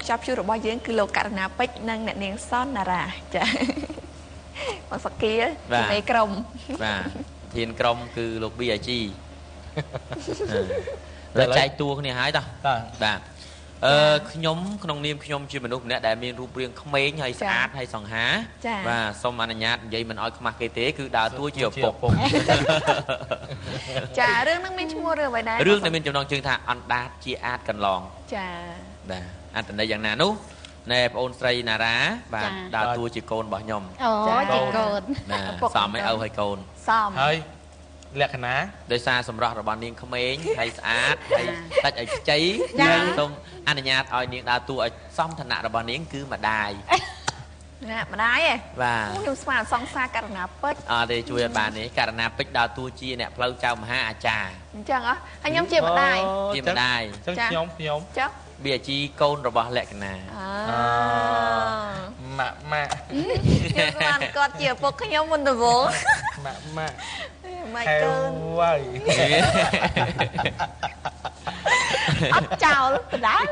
ខ្ចប់ជួររបស់យើងគឺលោកករណាពេជ្រនិងអ្នកនាងសនណារ៉ាចាមកសកាជាក្រុមបាទធានក្រុមគឺលោក BIG តែចែកតួគ្នាហើយតោះបាទខ្ញុំក្នុងនាមខ្ញុំជាមនុស្សម្នាក់ដែលមានរូបរាងក្មេងហើយស្អាតហើយសង្ហាបាទសូមអនុញ្ញាតនិយាយមិនឲ្យខ្មាស់គេទេគឺដើរតួជាឪពុកចារឿងហ្នឹងមានឈ្មោះរឿងអ្វីដែររឿងដែលមានចំណងជើងថាអណ្ដាតជាអាចកន្លងចាបាទអត្ថន័យយ៉ាងណានោះណែប្អូនស្រីណារ៉ាបាទដើរតួជាកូនរបស់ខ្ញុំអូជាកូនណាសមឲ្យឪឲ្យកូនសមហើយលក្ខណៈដោយសារសម្រស់របស់នាងក្មេងហើយស្អាតហើយដាច់ឲ្យខ្ចីសូមអនុញ្ញាតឲ្យនាងដើរតួឲ្យសមឋានៈរបស់នាងគឺម្ដាយណាម្ដាយឯងបាទខ្ញុំស្មានសង្សារករណាពេជ្រអត់ទេជួយអត់បានទេករណាពេជ្រដើរតួជាអ្នកផ្លូវចៅមហាអាចារ្យអញ្ចឹងហ៎ហើយខ្ញុំជាម្ដាយជាម្ដាយអញ្ចឹងខ្ញុំចាBIGកូនរបស់លក្ខណៈម៉ាក់ខ្ញុំស្មានគាត់ជាឪពុកខ្ញុំមុនដំបូងម៉ាក់ម៉ែកូនហើយអត់ចោលបដាឲ្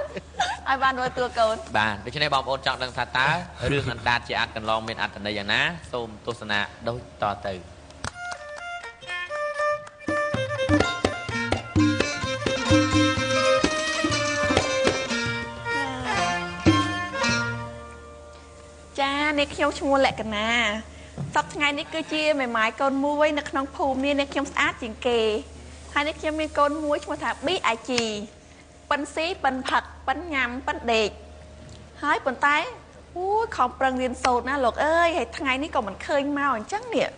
យបានមើលតួកូនបាទដូច្នេះបងប្អូនចង់ដឹងថាតើរឿងអណ្ដាតជាអាចកន្លងមានអត្ថន័យយ៉ាងណាសូមទស្សនាដូចតទៅចានេះខ្ញុំឈ្មោះលក្ខណាសប្តាហ៍ថ្ងៃនេះគឺជាមេម៉ាយកូនមួយនៅក្នុងភូមិនេះខ្ញុំស្អាតជាងគេហើយនេះខ្ញុំមានកូនមួយឈ្មោះថា BIG ប៉ិនស៊ីប៉ិនផឹកប៉ិនញ៉ាំប៉ិនដេកហើយប៉ុន្តែអូយខំប្រឹងរៀនសូត្រណាលោកអើយហើយថ្ងៃនេះក៏មិនឃើញមកអញ្ចឹងនេះ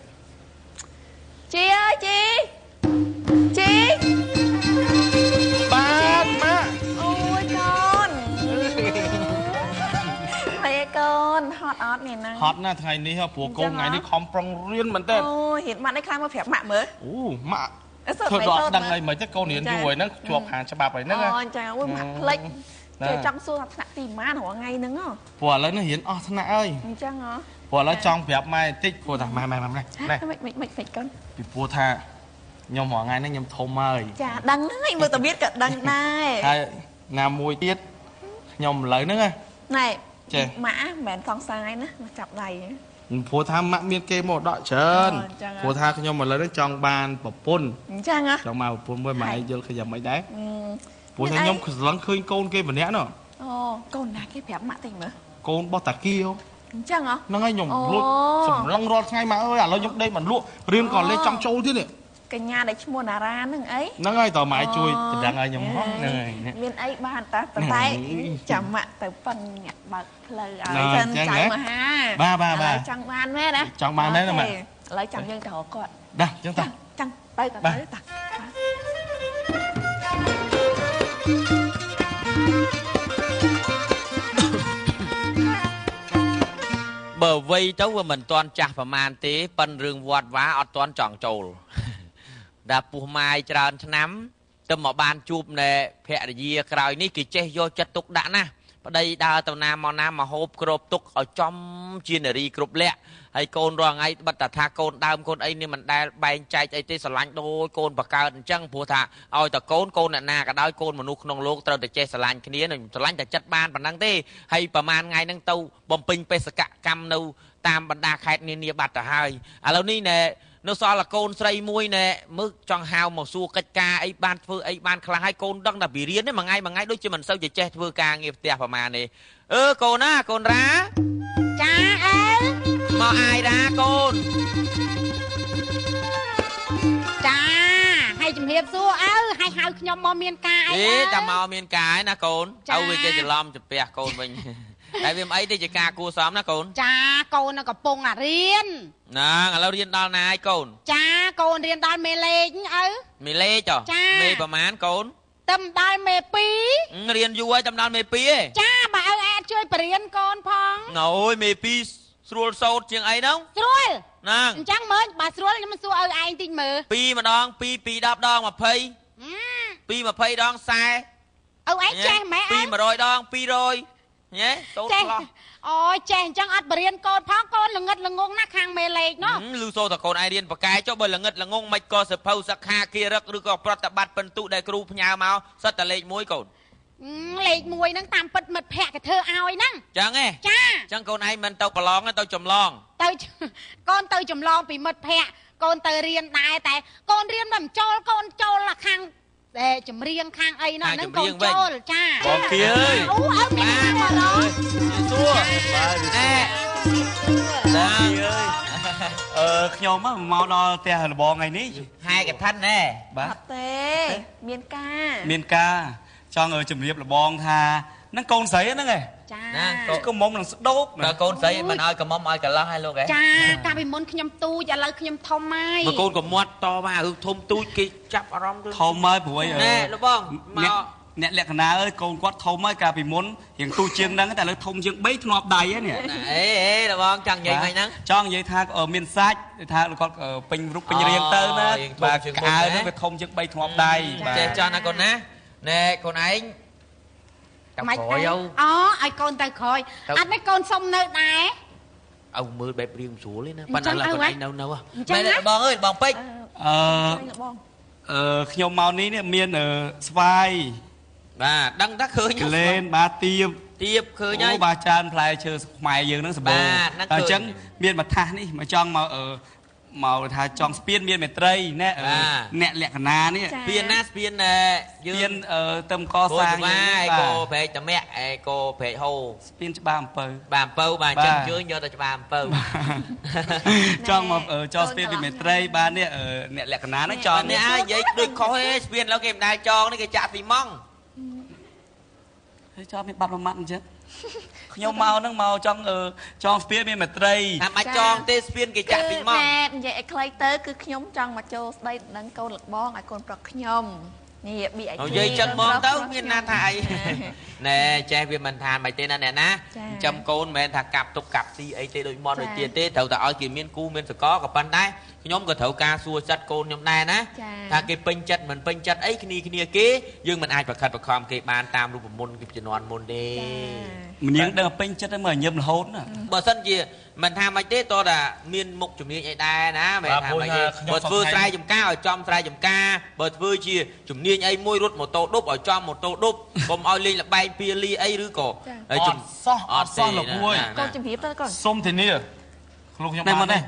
ជីអើយជីបាទម៉ាក់អូយកូនហើយកូនហត់អត់នេះហ្នឹងហត់ណាស់ថ្ងៃនេះព្រោះកូនថ្ងៃនេះខំប្រឹងរៀនមែនតើអូរៀនម៉ាក់នេះខ្លាំងមកប្រាប់ម៉ាក់មើលអូម៉ាក់ធ្វើដល់ដឹងហើយមិនទេកូនរៀនយូរហើយហ្នឹងជាប់ខាងច្បាប់ហើយហ្នឹងអូអញ្ចឹងអូម៉ាក់ផ្លេចគេចង់សួរថាថ្នាក់ទីម៉ានរាល់ថ្ងៃហ្នឹងព្រោះឥឡូវនេះរៀនអស់ថ្នាក់ហើយអញ្ចឹងហ៎ព្រោះឥឡូវចង់ប្រាប់ម៉ែបន្តិចព្រោះថាម៉ែនេះមិនកូនពីព្រោះថាខ្ញុំរាល់ថ្ងៃហ្នឹងខ្ញុំធំហើយចាដឹងហើយមើលតាមានក៏ដឹងដែរហើយណាមួយទៀតខ្ញុំឥឡូវហ្នឹងណែម៉ាក់មិនមែនសង្សារណាមកចាប់ដៃព្រោះថាម៉ាក់មានគេមកដកច្រើនព្រោះថាខ្ញុំឥឡូវនេះចង់បានប្រពន្ធអញ្ចឹងចង់មកប្រពន្ធមួយម៉ែយល់ឃើញយ៉ាងម៉េចដែរព្រោះថាខ្ញុំស្រឡឹងឃើញកូនគេម្នាក់ណ៎អូកូនណាគេប្រាប់ម៉ាក់តិចមើលកូនរបស់តាគីអញ្ចឹងហ្នឹងហើយខ្ញុំលក់សម្លឹងរាល់ថ្ងៃម៉ាក់អើយឥឡូវខ្ញុំដេកមិនលក់រៀនក៏លេចង់ចូលទៀតនេះកញ្ញាដែលឈ្មោះណារ៉ាហ្នឹងអីហ្នឹងហើយតើម៉ែជួយបណ្ដឹងឲ្យខ្ញុំហោះហ្នឹងហើយមានអីបានតាតែចាំម៉ាក់ទៅប៉ិនអ្នកបើកផ្លូវឲ្យសិនចៅមហាបាទចង់បានមែនណាចង់បានមែនណាម៉ាក់ឥឡូវចាំយើងទៅរកគាត់ដាស់អញ្ចឹងតាចាំទៅតាបើវ័យទៅវាមិនទាន់ចាស់ប្រមាណទេប៉ិនរឿងវត្តវាអត់ទាន់ចង់ចូលដល់ពោះម៉ាយច្រើនឆ្នាំទៅមកបានជួបនៅភរិយាក្រោយនេះគេចេះយកចិត្តទុកដាក់ណាស់ប្តីដើរទៅណាមកណាមកហូបគ្របទុកឲ្យចំជានារីគ្រប់លក្ខហើយកូនរងថ្ងៃបិទថាកូនដើមកូនអីនេះមិនដែលបែងចែកអីទេស្រឡាញ់ដូចកូនបកើតអញ្ចឹងព្រោះថាឲ្យតែកូនអ្នកណាក៏ដោយកូនមនុស្សក្នុងលោកត្រូវតែចេះស្រឡាញ់គ្នានឹងស្រឡាញ់តែចិត្តបានប៉ុណ្ណឹងទេហើយប្រហែលថ្ងៃហ្នឹងទៅបំពេញបេសកកម្មនៅតាមបណ្ដាខេត្តនានាបាត់ទៅហើយឥឡូវនេះណែនៅសល់កូនស្រីមួយណែមើលចង់ហៅមកសួរកិច្ចការអីបានធ្វើអីបានខ្លះហើយកូនដឹងតែពីរៀននេះមួយថ្ងៃដូចជាមិនសូវចេះធ្វើការងារផ្ទះប្រហែលនេះកូនណាកូនរ៉ាចាអើមកអាយរ៉ាកូនចាហើយជំរាបសួរអើហើយហៅខ្ញុំមកមានការអីតែមកមានការឯណាកូនឲ្យវាចេះច្រឡំចាពះកូនវិញតែវាមិនអីទេជាការគួរសមណាកូនចាកូននៅកំពុងរៀនហ្នឹងឥឡូវរៀនដល់ណាហើយកូនចាកូនរៀនដល់មេលេខឪមេលេខមេប្រមាណកូនទៅដល់មេ2រៀនយូរហើយទៅដល់មេ2ឯងចាបើឪអាចជួយបរៀនកូនផងអូយមេ2ស្រួលសោតជាងអីហ្នឹងស្រួលហ្នឹងអញ្ចឹងមើលបើស្រួលខ្ញុំសួរឪឯងតិចមើល2ម្ដង2 10ដង20 2 20ដង40ឪឯងចេះម៉ែ2 100ដង200ញ៉េសូត្រខ្លះអូយចេះអញ្ចឹងអត់បរៀនកូនផងកូនល្ងិតល្ងងណាខាងមេលេខនោះលឺសូត្រតែកូនឯងរៀនបកែចុះបើល្ងិតល្ងងមិនក៏សភៅសិក្ខាគិរិកឬក៏ប្រតិបត្តិពិន្ទុដែលគ្រូផ្ញើមកសិតតែលេខ1កូន លេខ1ហ្នឹងតាមពិតមិត្តភក្តិគេធ្វើឲ្យហ្នឹង ចឹងឯង ចា ចឹងកូនឯងមិនទៅប្រឡងទៅចម្លង ទៅកូនទៅចម្លងពីមិត្តភក្តិកូនទៅរៀនដែរតែកូនរៀនមិនចូលកូនចូលខាងចម្រៀងខាងអីនោះហ្នឹងកូនចូលចា បងគៀអើយ អូអើមានខាងមកដល់ សួរណែ បងគៀអើយខ្ញុំមកដល់ផ្ទះលបងថ្ងៃនេះ ហើយកថាណែ បាទ អត់ទេមានការ មានការចង់ជំរាបលបងថាហ្នឹងកូនស្រីហ្នឹងឯង ចា ក៏មុំនឹងស្ដោក ដល់កូនស្រីមិនឲ្យកុំឲ្យកន្លោះឲ្យលោកឯង ចាកាលពីមុនខ្ញុំទូចឥឡូវខ្ញុំធំហើយ មកកូនកុំមាត់តមករឿងធំទូចគេចាប់អារម្មណ៍ ធំហើយព្រួយ ណែលោកបងមក អ្នកលក្ខណៈអើយកូនគាត់ធំហើយកាលពីមុនរៀងទូជាងហ្នឹងតែឥឡូវធំជាង3ធ្នាប់ដៃហ្នឹង អេលោកបងចង់និយាយមិនហ្នឹង ចង់និយាយថាមានសាច់ថាគាត់ពេញរូបពេញរាងទៅណាបាទក្អើហ្នឹងវាធំជាង3ធ្នាប់ដៃ ចេះចង់ណាកូនណាណែកូនឯងតាមក្រោយ អូឲ្យកូនទៅក្រោយអត់មិនកូនសុំនៅដែរ ឲ្យមើលបែបរៀងស្រួលទេណាប៉ុន្តែកូនឯងនៅនៅមែនបងអើយបងពេជ្រ បង ខ្ញុំមកនេះមានស្វាយ បាទដឹងថាឃើញ ក្លែនបាទទៀប ទៀបឃើញហើយ បាទច្រើនផ្លែឈើខ្មែរយើងហ្នឹងសម្បូរ បាទហ្នឹងឃើញ អញ្ចឹងមានមួយថាសនេះមកចង់មកថាចង់ស្ពានមានមេត្រីណែអ្នកលក្ខណៈនេះ ស្ពានណាស្ពានយើ ស្ពា ង នទៅកសាង ឯកោព្រែកតមាក់ឯកោព្រែកហូ ស្ពានច្បារអំពៅ បាទអំពៅបាទអញ្ចឹងជឿយកទៅច្បារអំពៅ ចង់មកចោស្ពានពីមេត្រីបាទនេះអ្នកលក្ខណៈហ្នឹងចង់ នេះហើយនិយាយដូចខុសទេស្ពានឥឡូវគេមិនដែលចងនេះគេចាក់ស៊ីម៉ង់ ហើយចង់មានបាត់មួយម៉ាត់អញ្ចឹងខ្ញុំមកហ្នឹងមកចង់ស្ពានមានមេត្រី ថាមិនចងទេស្ពានគេចាក់ស៊ីម៉ង់ តែនិយាយឲ្យខ្លីទៅគឺខ្ញុំចង់មកចូលស្ដីដឹងកូនលកបងឲ្យកូនប្រុសខ្ញុំនេះ BIG និយាយចឹងមកទៅមានណាថាអីណែចេះវាមិនថាមិនទេណាអ្នកណាចាំកូនមិនមែនថាកាប់ទុកកាប់ស៊ីអីទេដូចមកដូចទៀតទេត្រូវតែឲ្យគេមានគូមានសកលក៏ប៉ុន្តែខ្ញុំក៏ត្រូវការសួរចិត្តកូនខ្ញុំដែរណាថាគេពេញចិត្តមិនពេញចិត្តអីគ្នាគេយើងមិនអាចប្រខិតប្រខំគេបានតាមរូបមន្តគេជំនាន់មុនទេ ម្នាងដឹងពេញចិត្តហ្នឹងមើលញឹមរហូតណា បើសិនជាមិនថាមិនទេតោះតែមានមុខជំនាញអីដែរណាមិនថាមិនទេបើធ្វើស្រែចម្ការឲ្យចំស្រែចម្ការបើធ្វើជាជំនាញអីមួយរត់ម៉ូតូឌុបឲ្យចំម៉ូតូឌុបកុំឲ្យលេងល្បែងពាលីអីឬក៏អត់សោះលោកមួយក ូនជំរាបទៅកូន សុំធានាលោកខ្ញុំ នេះ បា មក ន នេះ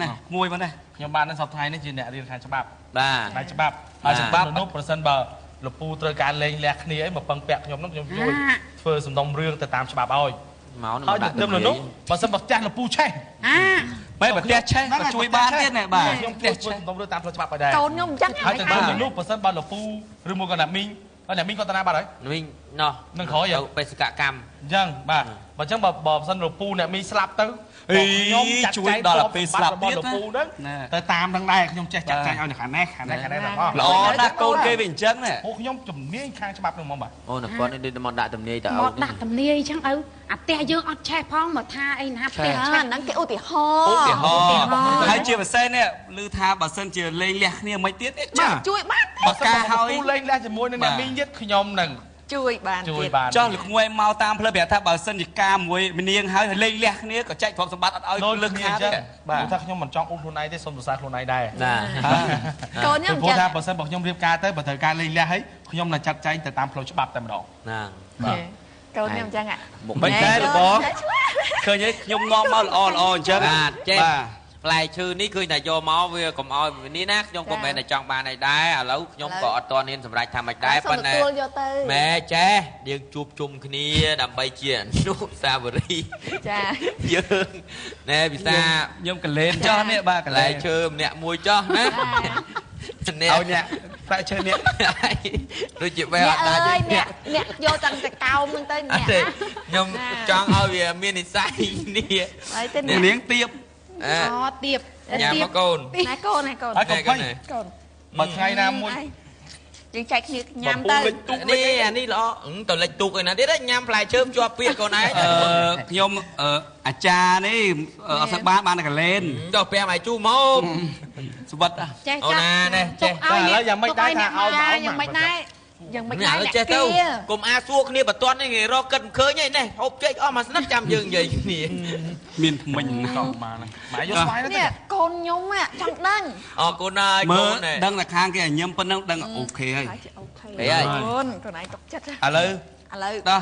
ណាមួយមកនេះ ខ្ញុំបាននៅសប្តាហ៍នេះជាអ្នករៀនខាងច្បាប់ បាទ ខាងច្បាប់ហើយច្បាប់នោះប្រសិនបើលពូត្រូវការលេងលះគ្នាអីមកពឹងពាក់ខ្ញុំនោះខ្ញុំជួយធ្វើសំណុំរឿងទៅតាមច្បាប់ឲ្យ មកនឹង ហើយ ដាក់ ទៅនោះបើសិនបើផ្ទះលពូឆេះ បែបប្រទេសឆេះក៏ជួយបានទៀតណែបាទ ខ្ញុំធ្វើសំណុំរឿងតាមផ្លូវច្បាប់ឲ្យដែរ កូនខ្ញុំអញ្ចឹង ហើយទៅនោះបើសិនបើលពូឬមួយក៏អ្នកមីងហើយអ្នកមីងគាត់តាណាបាត់ហើយ វិញណោះ នឹងក្រោយ ទៅបេសកកម្ម អញ្ចឹងបាទបើអញ្ចឹងបើសិនលពូអ្នកមីងស្លាប់ទៅ ជួយដល់ពេលស្លាប់ទៀត លពូហ្នឹងទៅតាមទាំងដែរខ្ញុំចេះចាត់ចែងឲ្យនៅខាងនេះខាងនេះទាំងអស់ ល្អណាស់កូនគេវាអញ្ចឹងណា ពួកខ្ញុំជំនាញខាងច្បាប់នឹងហ្មងបាទ អូនគាត់នេះមកដាក់ទំនាយទៅ មកដាក់ទំនាយអញ្ចឹងឪអាផ្ទះយើងអត់ឆេះផងមកថាអីណាផ្ទះឆេះ ហ្នឹងគេឧទាហរ ឧ ណ៍ ទាហរណ៍ហើយជាពិសេសនេះឮថាបើសិនជាលេងលះគ្នាមិនទៀតចា ជួយបាន បើការហើយលេងលះជាមួយនឹងអ្នកមីងទៀតខ្ញុំនឹង ជួយបាន ជួយ ទៀត បាន ចោះលោកងួយមកតាមផ្លូវប្រាប់ថាបើសិនជាការមួយម្នាងហើយលេងលះគ្នាក៏ចែកទ្រព្យសម្បត្តិអត់ឲ្យ ដូច លើក គ្នា ខា អ ត ញ្ចឹង ទេ បាទថាខ្ញុំមិនចង់អ៊ុំខ្លួនឯងទេសូមសរសើរខ្លួនឯងដែរ ណា កូនខ្ញុំ ព្រោះ អញ្ចឹ ថា ង បើសិនបើខ្ញុំរៀបការទៅបើត្រូវការលេងលះហើយខ្ញុំនឹងចាត់ចែងទៅតាមផ្លូវច្បាប់តែម្ដង ណា កូនខ្ញុំអញ្ចឹង មិនដែរបងឃើញទេខ្ញុំនាំមកល្អល្អអញ្ចឹង បាទចេះ បាទ ផ្លែឈើនេះឃើញតែយកមកវាកុំឲ្យនេះណាខ្ញុំក៏មិនមែនតែចង់បានអីដែរឥឡូវខ្ញុំក៏អត់ទាន់មានសម្រេចថាម៉េចដែរប៉ុន្តែ ទទួលយកទៅ ម៉ែចេះយើងជួបជុំគ្នាដើម្បីជាអនុស្សាវរីយ៍ ចា យើងណែពិសា ខ្ញុំកលែនចោះនេះបាទក ផ្លែ លែន ឈើម្នាក់មួយចោះណា ឲ្យអ្នកផ្លែឈើនេះ ដូចជាបែ អ្នក អត់ដាច់ អើយអ្នកយកតាំងតែកោមហ្នឹងទៅ អ អ្នក ត់ទេខ្ញុំចង់ឲ្យវាមាននិស្ស័យនេះ ហើយទៅ នាងទៀប អូទៀប ញ៉ាំមកកូន ណែកូនណែកូន ហើយកុំភ័យក ូន បើថ្ងៃណាមួយ យើងចែកគ្នាញ៉ាំ ពូ ទៅ លេចទូក នេះអានេះល្អទៅលិចទូកឯណាទៀតញ៉ាំផ្លែឈើជាប់ពាក្យកូនឯង ខ្ញុំអាចារ្យនេះអត់ស្បានតែកលែន ចុះពាំឲ្យជូមក សវត្ត ចេះ អូ ចា ណានេះចេះ ឥឡូវយ៉ាងម៉េចដែរថាឲ្យមក យ៉ាងម៉េចដែរយ៉ាងម៉េច នេះ ដែរ ឲ្យ អ្នក ចេះទៅ kia កុំអាសួរគ្នាបតន់នេះគេរកគិតមិនឃើញទេនេះហូបចេកអស់មួយស្និតចាំយើងនិយាយគ្នា មានថ្មិញ ចង់បានម៉ែយកស្វាយទៅ នេះកូនខ្ញុំចង់ដឹង អរគុណហើយក មើ ូ ល ននេះ ដឹងតែខាងគេឲ្យញឹមប៉ុណ្ណឹងដឹងអូខេហើយ អូខេ ហេហើយ កូនឯងទុកចិត្ត ឥឡូវ ឥឡូវ đó